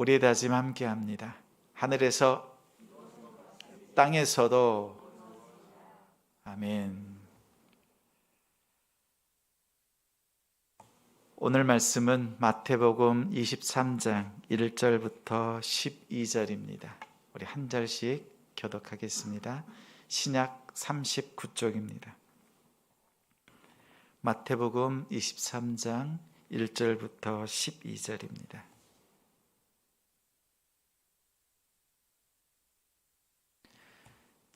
우리의 다짐 함께합니다. 하늘에서 땅에서도. 아멘. 오늘 말씀은 마태복음 23장 1절부터 12절입니다. 우리 한 절씩 교독하겠습니다. 신약 39쪽입니다. 마태복음 23장 1절부터 12절입니다.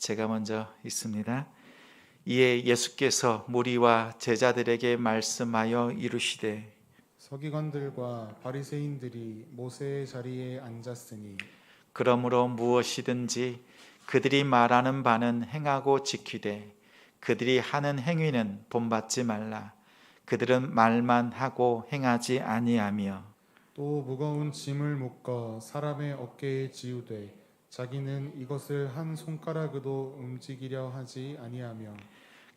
제가 먼저 읽습니다. 이에 예수께서 무리와 제자들에게 말씀하여 이르시되 서기관들과 바리새인들이 모세의 자리에 앉았으니 그러므로 무엇이든지 그들이 말하는 바는 행하고 지키되 그들이 하는 행위는 본받지 말라. 그들은 말만 하고 행하지 아니하며 또 무거운 짐을 묶어 사람의 어깨에 지우되 자기는 이것을 한 손가락으로 움직이려 하지 아니하며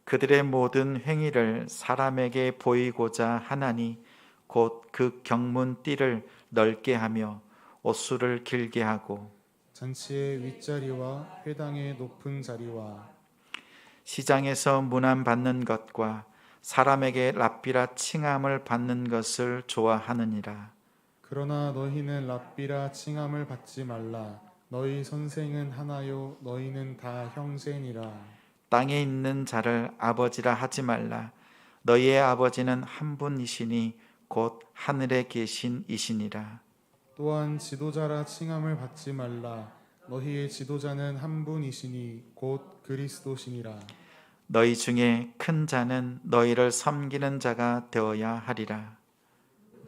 그들의 모든 행위를 사람에게 보이고자 하나니 곧 그 경문띠를 넓게 하며 옷수를 길게 하고 잔치의 윗자리와 회당의 높은 자리와 시장에서 문안 받는 것과 사람에게 랍비라 칭함을 받는 것을 좋아하느니라. 그러나 너희는 랍비라 칭함을 받지 말라. 너희 선생은 하나요 너희는 다 형제니라. 땅에 있는 자를 아버지라 하지 말라. 너희의 아버지는 한 분이시니 곧 하늘에 계신 이시니라. 또한 지도자라 칭함을 받지 말라. 너희의 지도자는 한 분이시니 곧 그리스도시니라. 너희 중에 큰 자는 너희를 섬기는 자가 되어야 하리라.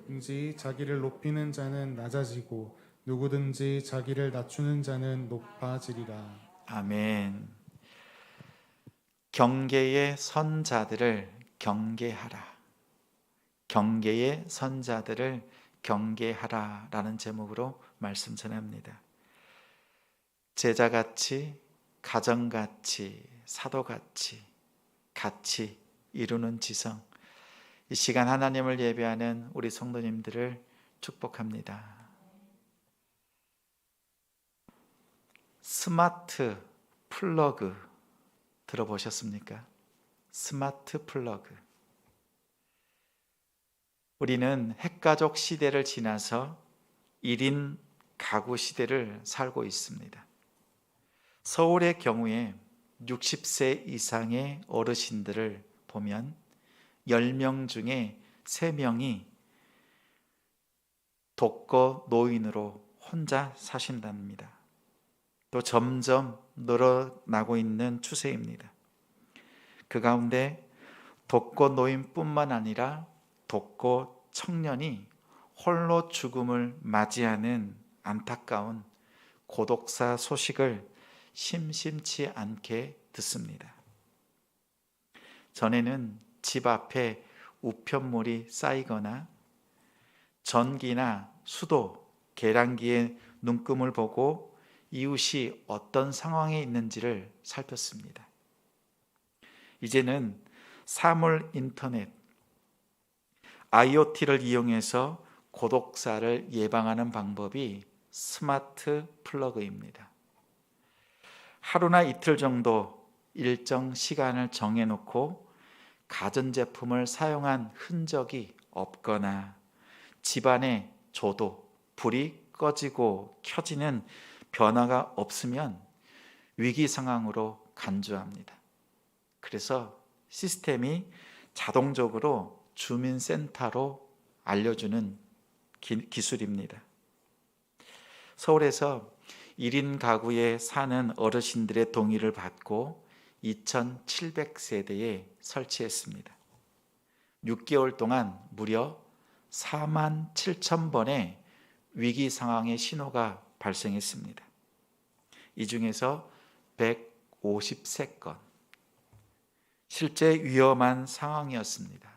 누구든지 자기를 높이는 자는 낮아지고 누구든지 자기를 낮추는 자는 높아지리라. 아멘. 경계의 선자들을 경계하라. 경계의 선자들을 경계하라 라는 제목으로 말씀 전합니다. 제자같이, 가정같이, 사도같이 같이 이루는 지성. 이 시간 하나님을 예배하는 우리 성도님들을 축복합니다. 스마트 플러그 들어보셨습니까? 스마트 플러그. 우리는 핵가족 시대를 지나서 1인 가구 시대를 살고 있습니다. 서울의 경우에 60세 이상의 어르신들을 보면 10명 중에 3명이 독거 노인으로 혼자 사신답니다. 또 점점 늘어나고 있는 추세입니다. 그 가운데 독거 노인뿐만 아니라 독거 청년이 홀로 죽음을 맞이하는 안타까운 고독사 소식을 심심치 않게 듣습니다. 전에는 집 앞에 우편물이 쌓이거나 전기나 수도, 계량기의 눈금을 보고 이웃이 어떤 상황에 있는지를 살폈습니다. 이제는 사물 인터넷, IoT를 이용해서 고독사를 예방하는 방법이 스마트 플러그입니다. 하루나 이틀 정도 일정 시간을 정해놓고 가전제품을 사용한 흔적이 없거나 집안에 조도, 불이 꺼지고 켜지는 변화가 없으면 위기 상황으로 간주합니다. 그래서 시스템이 자동적으로 주민센터로 알려주는 기술입니다. 서울에서 1인 가구에 사는 어르신들의 동의를 받고 2,700세대에 설치했습니다. 6개월 동안 무려 47,000번의 위기 상황의 신호가 발생했습니다. 이 중에서 153건, 실제 위험한 상황이었습니다.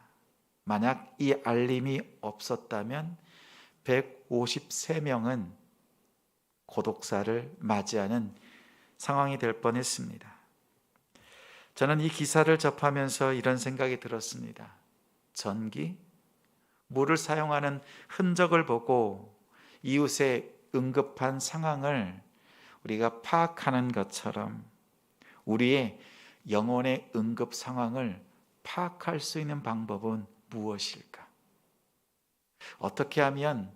만약 이 알림이 없었다면 153명은 고독사를 맞이하는 상황이 될 뻔했습니다. 저는 이 기사를 접하면서 이런 생각이 들었습니다. 전기, 물을 사용하는 흔적을 보고 이웃의 응급한 상황을 우리가 파악하는 것처럼 우리의 영혼의 응급 상황을 파악할 수 있는 방법은 무엇일까? 어떻게 하면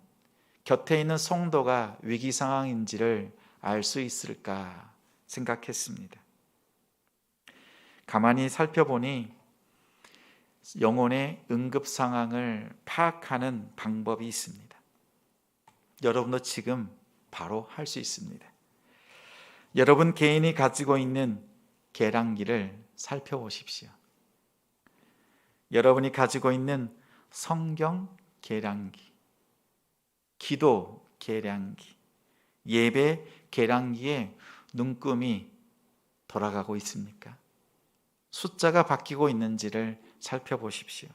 곁에 있는 성도가 위기 상황인지를 알 수 있을까 생각했습니다. 가만히 살펴보니 영혼의 응급 상황을 파악하는 방법이 있습니다. 여러분도 지금 바로 할 수 있습니다. 여러분 개인이 가지고 있는 계량기를 살펴보십시오. 여러분이 가지고 있는 성경 계량기, 기도 계량기, 예배 계량기에 눈금이 돌아가고 있습니까? 숫자가 바뀌고 있는지를 살펴보십시오.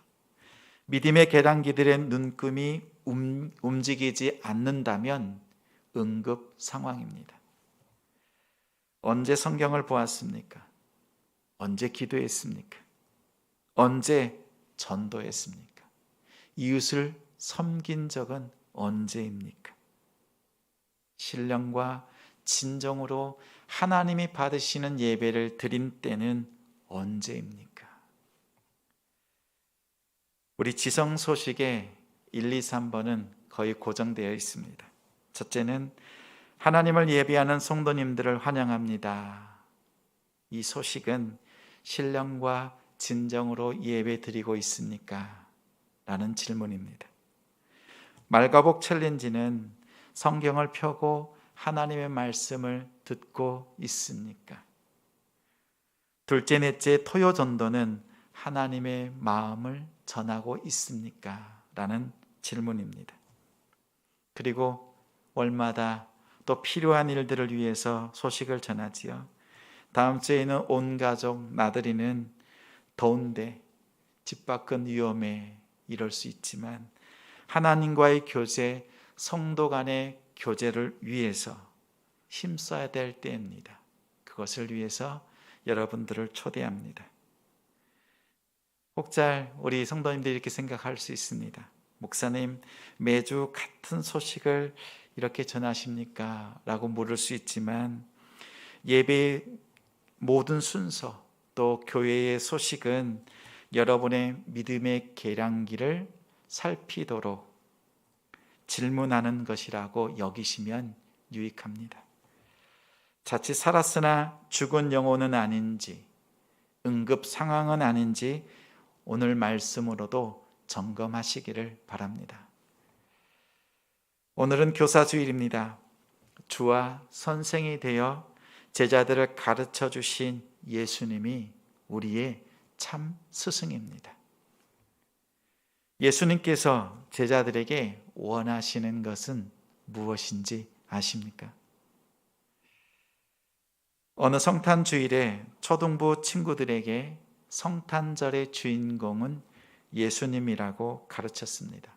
믿음의 계량기들의 눈금이 움직이지 않는다면 응급 상황입니다. 언제 성경을 보았습니까? 언제 기도했습니까? 언제 전도했습니까? 이웃을 섬긴 적은 언제입니까? 신령과 진정으로 하나님이 받으시는 예배를 드린 때는 언제입니까? 우리 지성 소식에 1, 2, 3번은 거의 고정되어 있습니다. 첫째는 하나님을 예배하는 성도님들을 환영합니다. 이 소식은 신령과 진정으로 예배 드리고 있습니까? 라는 질문입니다. 말가복 챌린지는 성경을 펴고 하나님의 말씀을 듣고 있습니까? 둘째, 넷째 토요 전도는 하나님의 마음을 전하고 있습니까? 라는 질문입니다. 그리고 월마다 또 필요한 일들을 위해서 소식을 전하지요. 다음 주에는 온 가족 나들이는 더운데 집 밖은 위험해 이럴 수 있지만 하나님과의 교제, 성도 간의 교제를 위해서 힘써야 될 때입니다. 그것을 위해서 여러분들을 초대합니다. 혹잘 우리 성도님들이 이렇게 생각할 수 있습니다. 목사님, 매주 같은 소식을 이렇게 전하십니까? 라고 물을 수 있지만 예배의 모든 순서 또 교회의 소식은 여러분의 믿음의 계량기를 살피도록 질문하는 것이라고 여기시면 유익합니다. 자칫 살았으나 죽은 영혼은 아닌지, 응급 상황은 아닌지 오늘 말씀으로도 점검하시기를 바랍니다. 오늘은 교사주일입니다. 주와 선생이 되어 제자들을 가르쳐 주신 예수님이 우리의 참 스승입니다. 예수님께서 제자들에게 원하시는 것은 무엇인지 아십니까? 어느 성탄주일에 초등부 친구들에게 성탄절의 주인공은 예수님이라고 가르쳤습니다.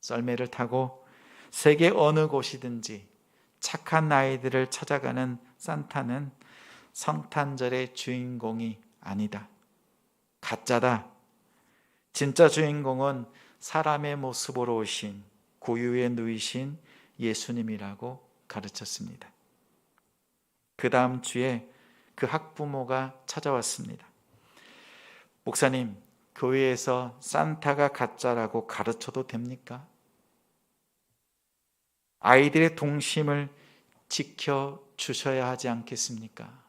썰매를 타고 세계 어느 곳이든지 착한 아이들을 찾아가는 산타는 성탄절의 주인공이 아니다. 가짜다. 진짜 주인공은 사람의 모습으로 오신 구유에 누이신 예수님이라고 가르쳤습니다. 그 다음 주에 그 학부모가 찾아왔습니다. 목사님, 교회에서 산타가 가짜라고 가르쳐도 됩니까? 아이들의 동심을 지켜주셔야 하지 않겠습니까?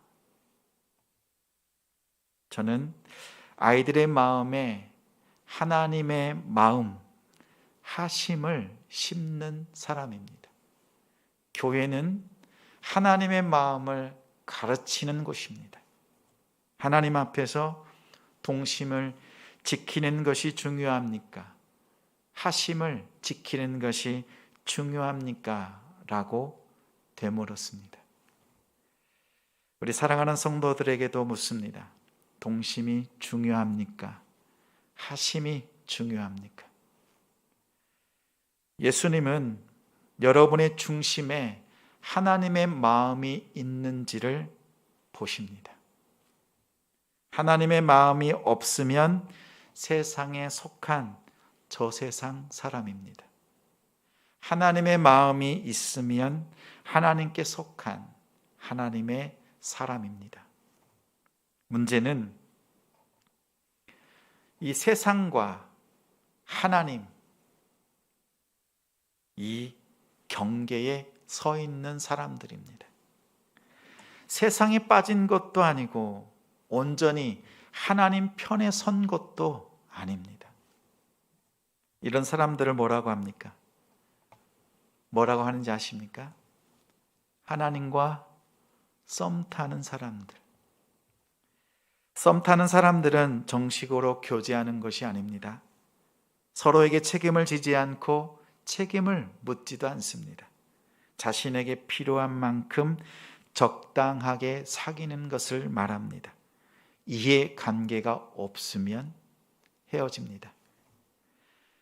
저는 아이들의 마음에 하나님의 마음, 하심을 심는 사람입니다. 교회는 하나님의 마음을 가르치는 곳입니다. 하나님 앞에서 동심을 지키는 것이 중요합니까? 하심을 지키는 것이 중요합니까? 라고 되물었습니다. 우리 사랑하는 성도들에게도 묻습니다. 동심이 중요합니까? 하심이 중요합니까? 예수님은 여러분의 중심에 하나님의 마음이 있는지를 보십니다. 하나님의 마음이 없으면 세상에 속한 저 세상 사람입니다. 하나님의 마음이 있으면 하나님께 속한 하나님의 사람입니다. 문제는 이 세상과 하나님, 이 경계에 서 있는 사람들입니다. 세상에 빠진 것도 아니고 온전히 하나님 편에 선 것도 아닙니다. 이런 사람들을 뭐라고 합니까? 뭐라고 하는지 아십니까? 하나님과 썸 타는 사람들. 썸 타는 사람들은 정식으로 교제하는 것이 아닙니다. 서로에게 책임을 지지 않고 책임을 묻지도 않습니다. 자신에게 필요한 만큼 적당하게 사귀는 것을 말합니다. 이해관계가 없으면 헤어집니다.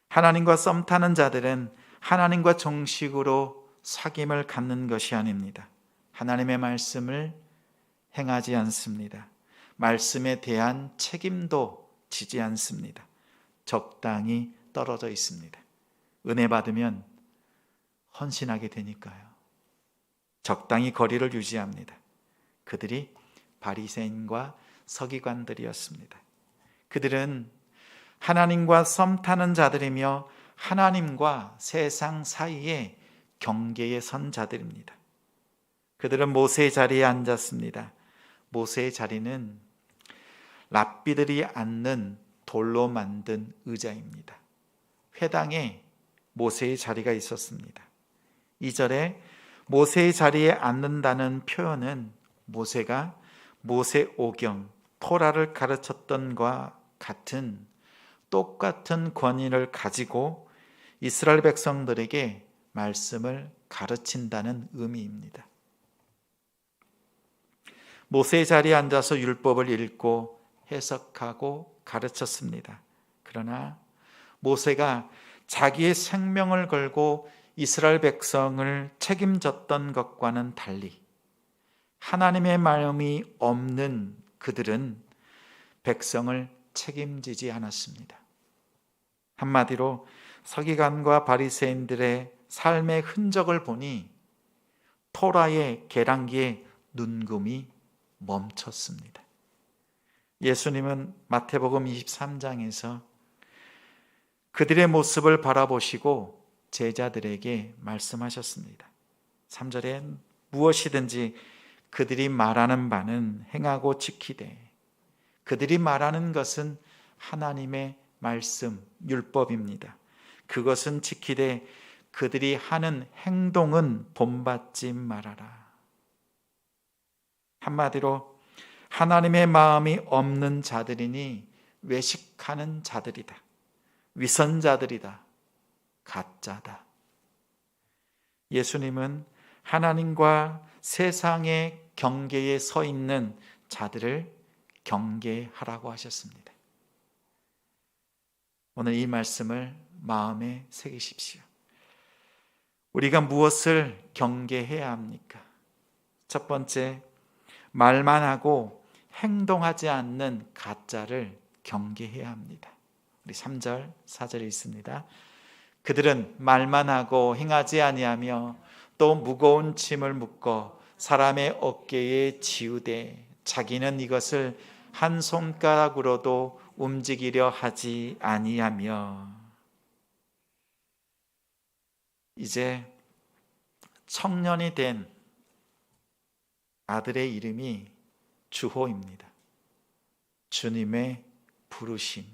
하나님과 썸 타는 자들은 하나님과 정식으로 사귐을 갖는 것이 아닙니다. 하나님의 말씀을 행하지 않습니다. 말씀에 대한 책임도 지지 않습니다. 적당히 떨어져 있습니다. 은혜 받으면 헌신하게 되니까요. 적당히 거리를 유지합니다. 그들이 바리새인과 서기관들이었습니다. 그들은 하나님과 썸 타는 자들이며 하나님과 세상 사이에 경계에 선 자들입니다. 그들은 모세의 자리에 앉았습니다. 모세의 자리는 랍비들이 앉는 돌로 만든 의자입니다. 회당에 모세의 자리가 있었습니다. 2절에 모세의 자리에 앉는다는 표현은 모세가 모세오경, 토라를 가르쳤던 것과 같은 똑같은 권위를 가지고 이스라엘 백성들에게 말씀을 가르친다는 의미입니다. 모세의 자리에 앉아서 율법을 읽고 해석하고 가르쳤습니다. 그러나 모세가 자기의 생명을 걸고 이스라엘 백성을 책임졌던 것과는 달리 하나님의 마음이 없는 그들은 백성을 책임지지 않았습니다. 한마디로 서기관과 바리새인들의 삶의 흔적을 보니 토라의 계량기에 눈금이 멈췄습니다. 예수님은 마태복음 23장에서 그들의 모습을 바라보시고 제자들에게 말씀하셨습니다. 3절에 무엇이든지 그들이 말하는 바는 행하고 지키되, 그들이 말하는 것은 하나님의 말씀, 율법입니다. 그것은 지키되 그들이 하는 행동은 본받지 말아라. 한마디로 하나님의 마음이 없는 자들이니 외식하는 자들이다. 위선자들이다. 가짜다. 예수님은 하나님과 세상의 경계에 서 있는 자들을 경계하라고 하셨습니다. 오늘 이 말씀을 마음에 새기십시오. 우리가 무엇을 경계해야 합니까? 첫 번째, 말만 하고 행동하지 않는 가짜를 경계해야 합니다. 우리 3절, 4절에 있습니다. 그들은 말만 하고 행하지 아니하며 또 무거운 짐을 묶어 사람의 어깨에 지우되 자기는 이것을 한 손가락으로도 움직이려 하지 아니하며. 이제 청년이 된 아들의 이름이 주호입니다. 주님의 부르심.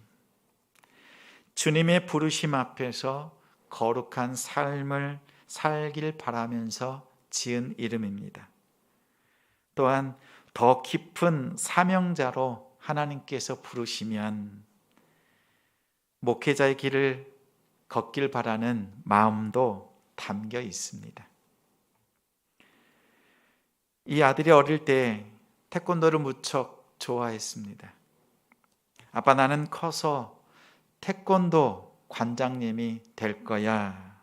주님의 부르심 앞에서 거룩한 삶을 살길 바라면서 지은 이름입니다. 또한 더 깊은 사명자로 하나님께서 부르시면 목회자의 길을 걷길 바라는 마음도 담겨 있습니다. 이 아들이 어릴 때 태권도를 무척 좋아했습니다. 아빠, 나는 커서 태권도 관장님이 될 거야.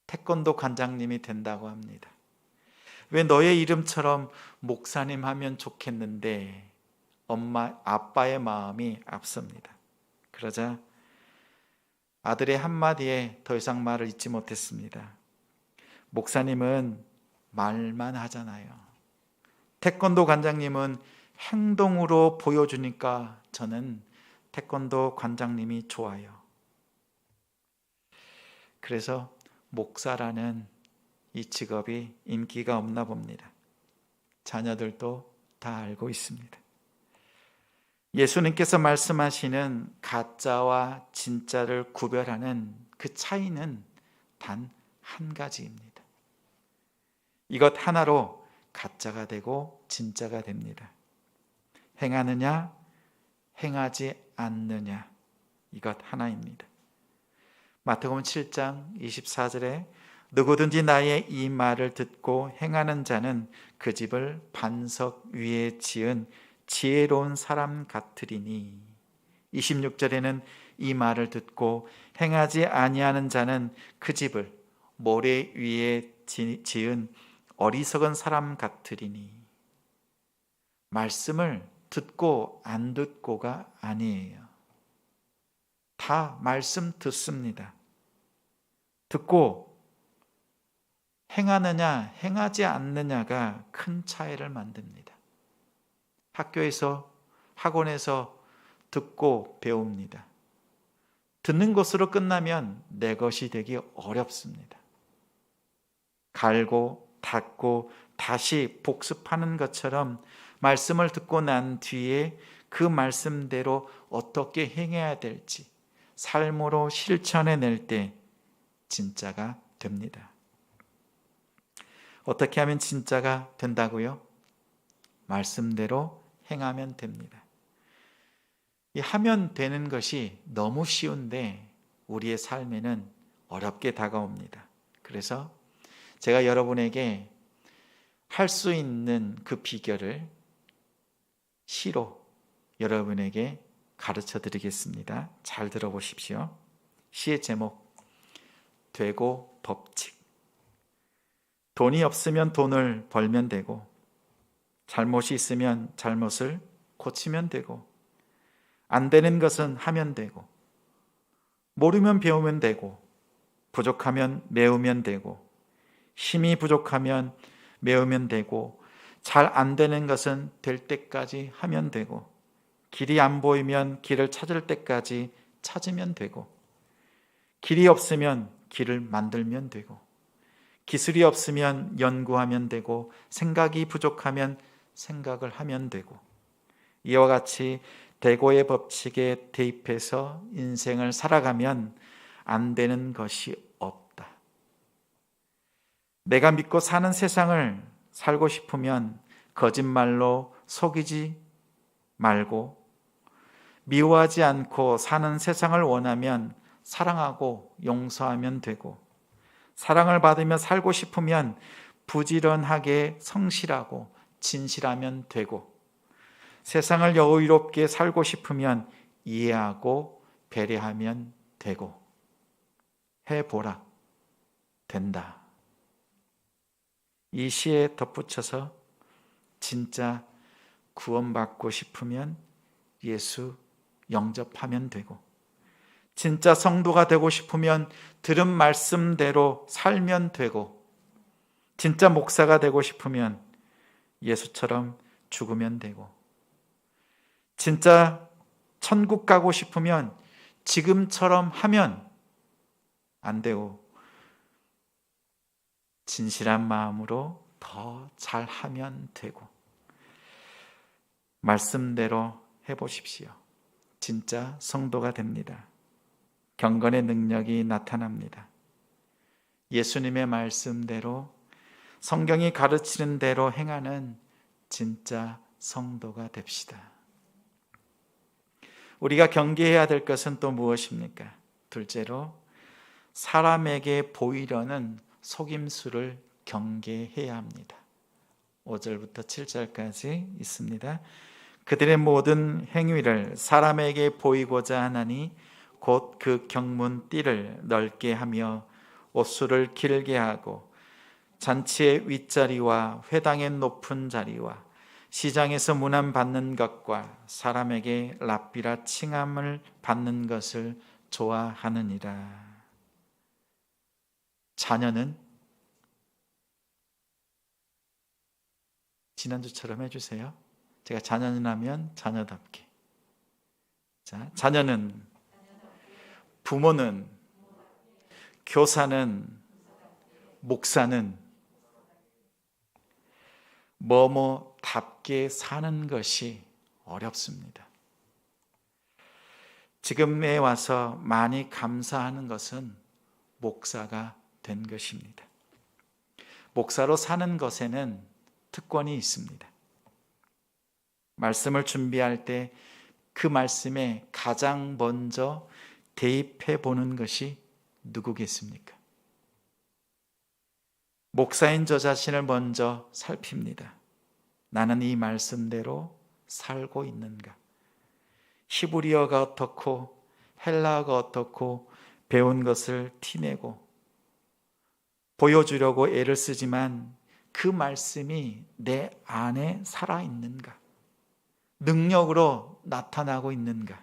태권도 관장님이 된다고 합니다. 왜 너의 이름처럼 목사님 하면 좋겠는데 아빠의 마음이 앞섭니다. 그러자 아들의 한마디에 더 이상 말을 잇지 못했습니다. 목사님은 말만 하잖아요. 태권도 관장님은 행동으로 보여주니까 저는 태권도 관장님이 좋아요. 그래서 목사라는 이 직업이 인기가 없나 봅니다. 자녀들도 다 알고 있습니다. 예수님께서 말씀하시는 가짜와 진짜를 구별하는 그 차이는 단 한 가지입니다. 이것 하나로 가짜가 되고 진짜가 됩니다. 행하느냐, 행하지 않느냐, 이것 하나입니다. 마태복음 7장 24절에 누구든지 나의 이 말을 듣고 행하는 자는 그 집을 반석 위에 지은 지혜로운 사람 같으리니, 26절에는 이 말을 듣고 행하지 아니하는 자는 그 집을 모래 위에 지은 어리석은 사람 같으리니, 말씀을 듣고 안 듣고가 아니에요. 다 말씀 듣습니다. 듣고 행하느냐 행하지 않느냐가 큰 차이를 만듭니다. 학교에서 학원에서 듣고 배웁니다. 듣는 것으로 끝나면 내 것이 되기 어렵습니다. 갈고 닦고 다시 복습하는 것처럼 말씀을 듣고 난 뒤에 그 말씀대로 어떻게 행해야 될지 삶으로 실천해낼 때 진짜가 됩니다. 어떻게 하면 진짜가 된다고요? 말씀대로 행하면 됩니다. 이 하면 되는 것이 너무 쉬운데 우리의 삶에는 어렵게 다가옵니다. 그래서 제가 여러분에게 할 수 있는 그 비결을 시로 여러분에게 가르쳐 드리겠습니다. 잘 들어보십시오. 시의 제목, 되고 법칙. 돈이 없으면 돈을 벌면 되고, 잘못이 있으면 잘못을 고치면 되고, 안 되는 것은 하면 되고, 모르면 배우면 되고, 부족하면 메우면 되고, 힘이 부족하면 메우면 되고, 잘 안 되는 것은 될 때까지 하면 되고, 길이 안 보이면 길을 찾을 때까지 찾으면 되고, 길이 없으면 길을 만들면 되고, 기술이 없으면 연구하면 되고, 생각이 부족하면 생각을 하면 되고, 이와 같이 대고의 법칙에 대입해서 인생을 살아가면 안 되는 것이 없다. 내가 믿고 사는 세상을 살고 싶으면 거짓말로 속이지 말고, 미워하지 않고 사는 세상을 원하면 사랑하고 용서하면 되고, 사랑을 받으며 살고 싶으면 부지런하게 성실하고 진실하면 되고, 세상을 여유롭게 살고 싶으면 이해하고 배려하면 되고, 해보라, 된다. 이 시에 덧붙여서 진짜 구원받고 싶으면 예수 영접하면 되고, 진짜 성도가 되고 싶으면 들은 말씀대로 살면 되고, 진짜 목사가 되고 싶으면 예수처럼 죽으면 되고, 진짜 천국 가고 싶으면 지금처럼 하면 안 되고, 진실한 마음으로 더 잘하면 되고, 말씀대로 해보십시오. 진짜 성도가 됩니다. 경건의 능력이 나타납니다. 예수님의 말씀대로, 성경이 가르치는 대로 행하는 진짜 성도가 됩시다. 우리가 경계해야 될 것은 또 무엇입니까? 둘째로, 사람에게 보이려는 속임수를 경계해야 합니다. 5절부터 7절까지 있습니다. 그들의 모든 행위를 사람에게 보이고자 하나니 곧 그 경문 띠를 넓게 하며 옷수를 길게 하고, 잔치의 윗자리와 회당의 높은 자리와 시장에서 문안 받는 것과 사람에게 랍비라 칭함을 받는 것을 좋아하느니라. 자녀는 지난주처럼 해주세요. 제가 자녀는 하면 자녀답게. 자, 자녀는, 부모는, 교사는, 목사는 뭐뭐답게 사는 것이 어렵습니다. 지금에 와서 많이 감사하는 것은 목사가 된 것입니다. 목사로 사는 것에는 특권이 있습니다. 말씀을 준비할 때 그 말씀에 가장 먼저 대입해 보는 것이 누구겠습니까? 목사인 저 자신을 먼저 살핍니다. 나는 이 말씀대로 살고 있는가? 히브리어가 어떻고 헬라어가 어떻고 배운 것을 티내고 보여주려고 애를 쓰지만 그 말씀이 내 안에 살아있는가? 능력으로 나타나고 있는가?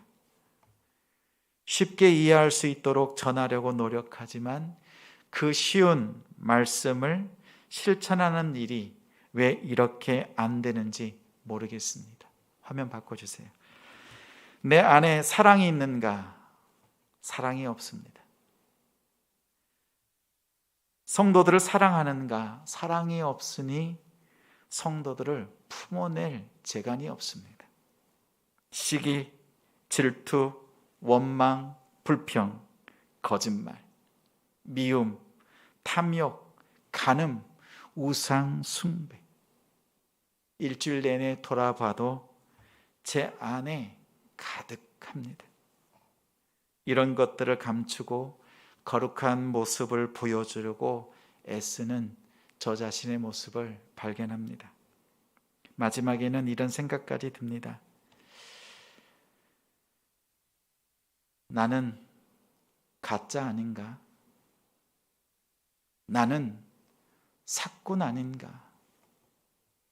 쉽게 이해할 수 있도록 전하려고 노력하지만 그 쉬운 말씀을 실천하는 일이 왜 이렇게 안 되는지 모르겠습니다. 화면 바꿔주세요. 내 안에 사랑이 있는가? 사랑이 없습니다. 성도들을 사랑하는가? 사랑이 없으니 성도들을 품어낼 재간이 없습니다. 시기, 질투, 원망, 불평, 거짓말, 미움, 탐욕, 간음, 우상 숭배. 일주일 내내 돌아봐도 제 안에 가득합니다. 이런 것들을 감추고 거룩한 모습을 보여주려고 애쓰는 저 자신의 모습을 발견합니다. 마지막에는 이런 생각까지 듭니다. 나는 가짜 아닌가? 나는 사꾼 아닌가?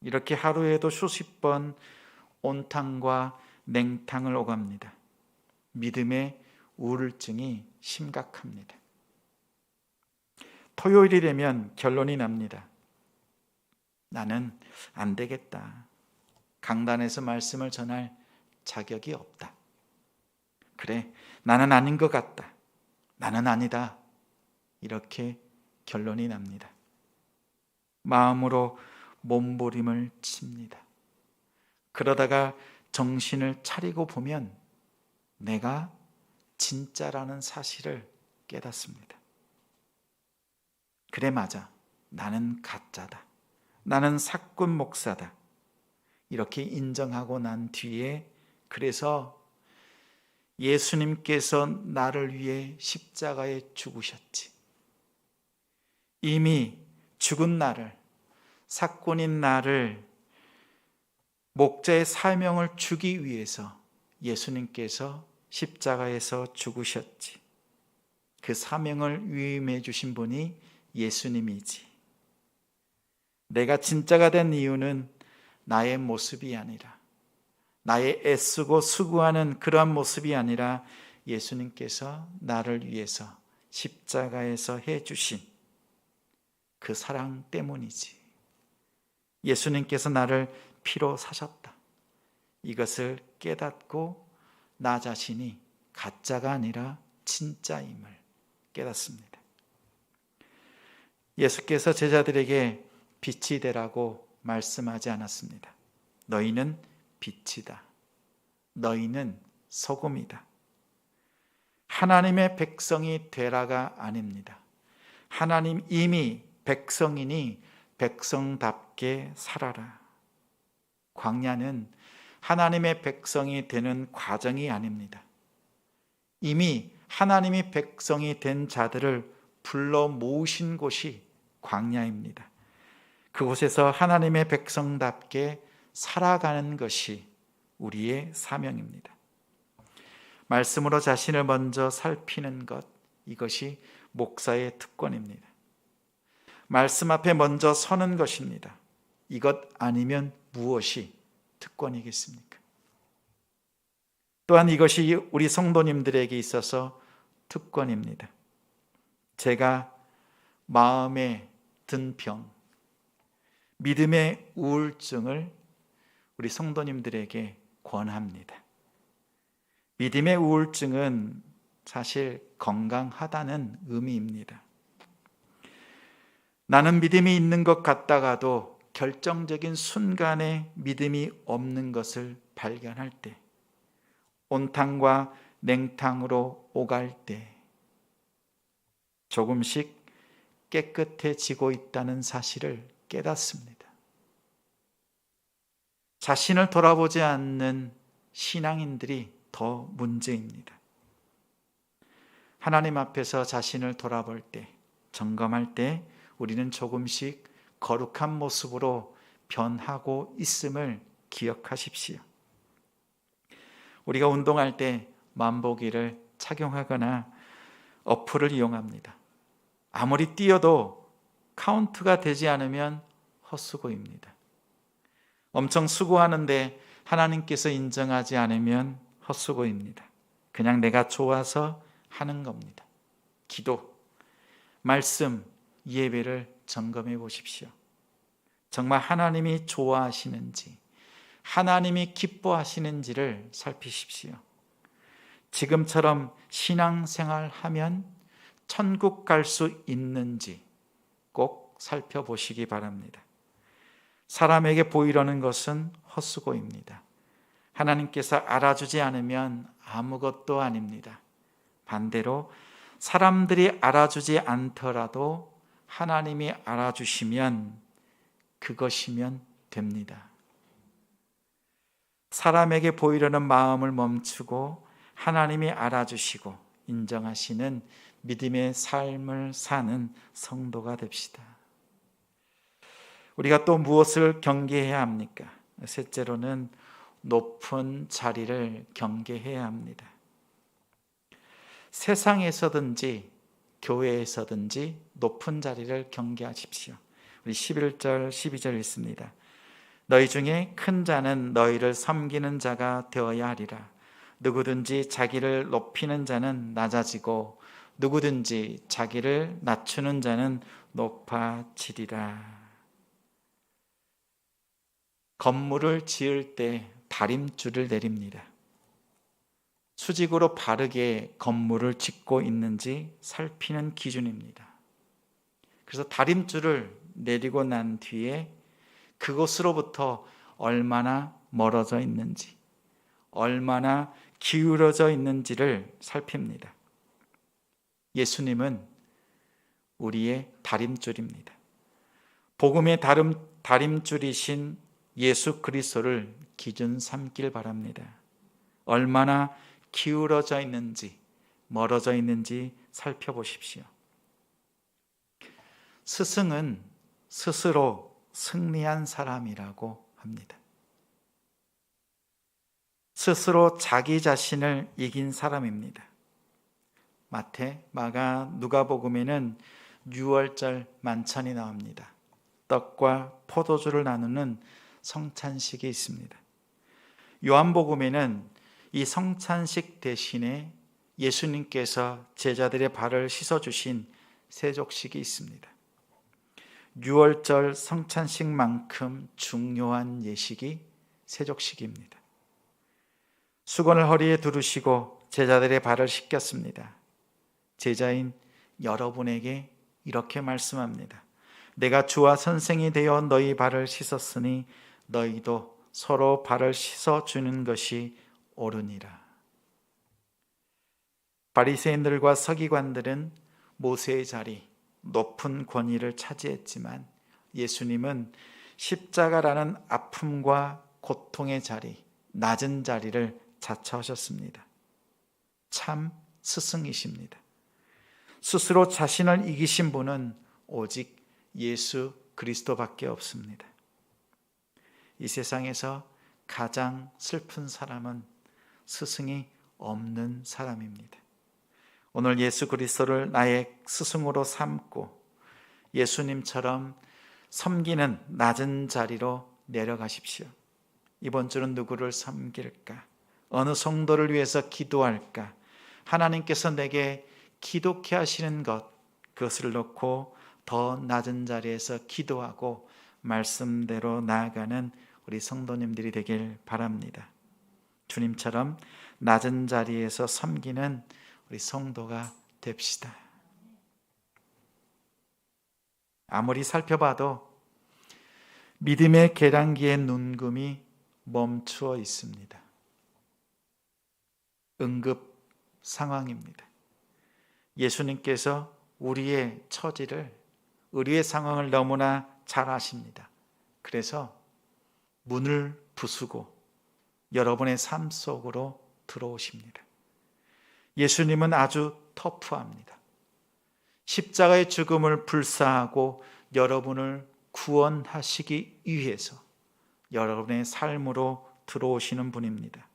이렇게 하루에도 수십 번 온탕과 냉탕을 오갑니다. 믿음의 우울증이 심각합니다. 토요일이 되면 결론이 납니다. 나는 안 되겠다. 강단에서 말씀을 전할 자격이 없다. 그래, 나는 아닌 것 같다. 나는 아니다. 이렇게 결론이 납니다. 마음으로 몸부림을 칩니다. 그러다가 정신을 차리고 보면 내가 진짜라는 사실을 깨닫습니다. 그래, 맞아. 나는 가짜다. 나는 사꾼 목사다. 이렇게 인정하고 난 뒤에 그래서 예수님께서 나를 위해 십자가에 죽으셨지. 이미 죽은 나를, 사꾼인 나를 목자의 사명을 주기 위해서 예수님께서 십자가에서 죽으셨지. 그 사명을 위임해 주신 분이 예수님이지. 내가 진짜가 된 이유는 나의 모습이 아니라, 나의 애쓰고 수고하는 그러한 모습이 아니라 예수님께서 나를 위해서 십자가에서 해주신 그 사랑 때문이지. 예수님께서 나를 피로 사셨다. 이것을 깨닫고 나 자신이 가짜가 아니라 진짜임을 깨닫습니다. 예수께서 제자들에게 빛이 되라고 말씀하지 않았습니다. 너희는 빛이다. 너희는 소금이다. 하나님의 백성이 되라가 아닙니다. 하나님 이미 백성이니 백성답게 살아라. 광야는 하나님의 백성이 되는 과정이 아닙니다. 이미 하나님이 백성이 된 자들을 불러 모으신 곳이 광야입니다. 그곳에서 하나님의 백성답게 살아가는 것이 우리의 사명입니다. 말씀으로 자신을 먼저 살피는 것, 이것이 목사의 특권입니다. 말씀 앞에 먼저 서는 것입니다. 이것 아니면 무엇이 특권이겠습니까? 또한 이것이 우리 성도님들에게 있어서 특권입니다. 제가 마음에 든 병, 믿음의 우울증을 우리 성도님들에게 권합니다. 믿음의 우울증은 사실 건강하다는 의미입니다. 나는 믿음이 있는 것 같다가도 결정적인 순간에 믿음이 없는 것을 발견할 때, 온탕과 냉탕으로 오갈 때 조금씩 깨끗해지고 있다는 사실을 깨닫습니다. 자신을 돌아보지 않는 신앙인들이 더 문제입니다. 하나님 앞에서 자신을 돌아볼 때, 점검할 때 우리는 조금씩 거룩한 모습으로 변하고 있음을 기억하십시오. 우리가 운동할 때 만보기를 착용하거나 어플을 이용합니다. 아무리 뛰어도 카운트가 되지 않으면 헛수고입니다. 엄청 수고하는데 하나님께서 인정하지 않으면 헛수고입니다. 그냥 내가 좋아서 하는 겁니다. 기도, 말씀, 예배를 점검해 보십시오. 정말 하나님이 좋아하시는지, 하나님이 기뻐하시는지를 살피십시오. 지금처럼 신앙생활 하면 천국 갈 수 있는지 꼭 살펴보시기 바랍니다. 사람에게 보이려는 것은 헛수고입니다. 하나님께서 알아주지 않으면 아무것도 아닙니다. 반대로 사람들이 알아주지 않더라도 하나님이 알아주시면 그것이면 됩니다. 사람에게 보이려는 마음을 멈추고 하나님이 알아주시고 인정하시는 믿음의 삶을 사는 성도가 됩시다. 우리가 또 무엇을 경계해야 합니까? 셋째로는 높은 자리를 경계해야 합니다. 세상에서든지 교회에서든지 높은 자리를 경계하십시오. 우리 11절 12절 읽습니다. 너희 중에 큰 자는 너희를 섬기는 자가 되어야 하리라. 누구든지 자기를 높이는 자는 낮아지고 누구든지 자기를 낮추는 자는 높아지리라. 건물을 지을 때 다림줄을 내립니다. 수직으로 바르게 건물을 짓고 있는지 살피는 기준입니다. 그래서 다림줄을 내리고 난 뒤에 그곳으로부터 얼마나 멀어져 있는지, 얼마나 기울어져 있는지를 살핍니다. 예수님은 우리의 다림줄입니다. 복음의 다림줄이신 예수 그리스도를 기준 삼길 바랍니다. 얼마나 기울어져 있는지, 멀어져 있는지 살펴보십시오. 스승은 스스로 승리한 사람이라고 합니다. 스스로 자기 자신을 이긴 사람입니다. 마태, 마가, 누가복음에는 유월절 만찬이 나옵니다. 떡과 포도주를 나누는 성찬식이 있습니다. 요한복음에는 이 성찬식 대신에 예수님께서 제자들의 발을 씻어주신 세족식이 있습니다. 유월절 성찬식만큼 중요한 예식이 세족식입니다. 수건을 허리에 두르시고 제자들의 발을 씻겼습니다. 제자인 여러분에게 이렇게 말씀합니다. 내가 주와 선생이 되어 너희 발을 씻었으니 너희도 서로 발을 씻어주는 것이 옳으니라. 바리새인들과 서기관들은 모세의 자리, 높은 권위를 차지했지만 예수님은 십자가라는 아픔과 고통의 자리, 낮은 자리를 자처하셨습니다. 참 스승이십니다. 스스로 자신을 이기신 분은 오직 예수 그리스도밖에 없습니다. 이 세상에서 가장 슬픈 사람은 스승이 없는 사람입니다. 오늘 예수 그리스도를 나의 스승으로 삼고 예수님처럼 섬기는 낮은 자리로 내려가십시오. 이번 주는 누구를 섬길까? 어느 성도를 위해서 기도할까? 하나님께서 내게 기독해 하시는 것, 그것을 놓고 더 낮은 자리에서 기도하고 말씀대로 나아가는 우리 성도님들이 되길 바랍니다. 주님처럼 낮은 자리에서 섬기는 우리 성도가 됩시다. 아무리 살펴봐도 믿음의 계량기의 눈금이 멈추어 있습니다. 응급 상황입니다. 예수님께서 우리의 처지를, 우리의 상황을 너무나 잘 아십니다. 그래서 문을 부수고 여러분의 삶 속으로 들어오십니다. 예수님은 아주 터프합니다. 십자가의 죽음을 불사하고 여러분을 구원하시기 위해서 여러분의 삶으로 들어오시는 분입니다.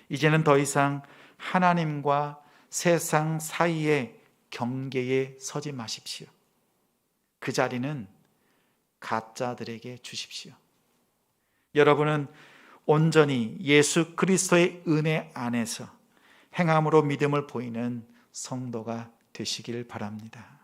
이제는 더 이상 하나님과 세상 사이의 경계에 서지 마십시오. 그 자리는 가짜들에게 주십시오. 여러분은 온전히 예수 그리스도의 은혜 안에서 행함으로 믿음을 보이는 성도가 되시길 바랍니다.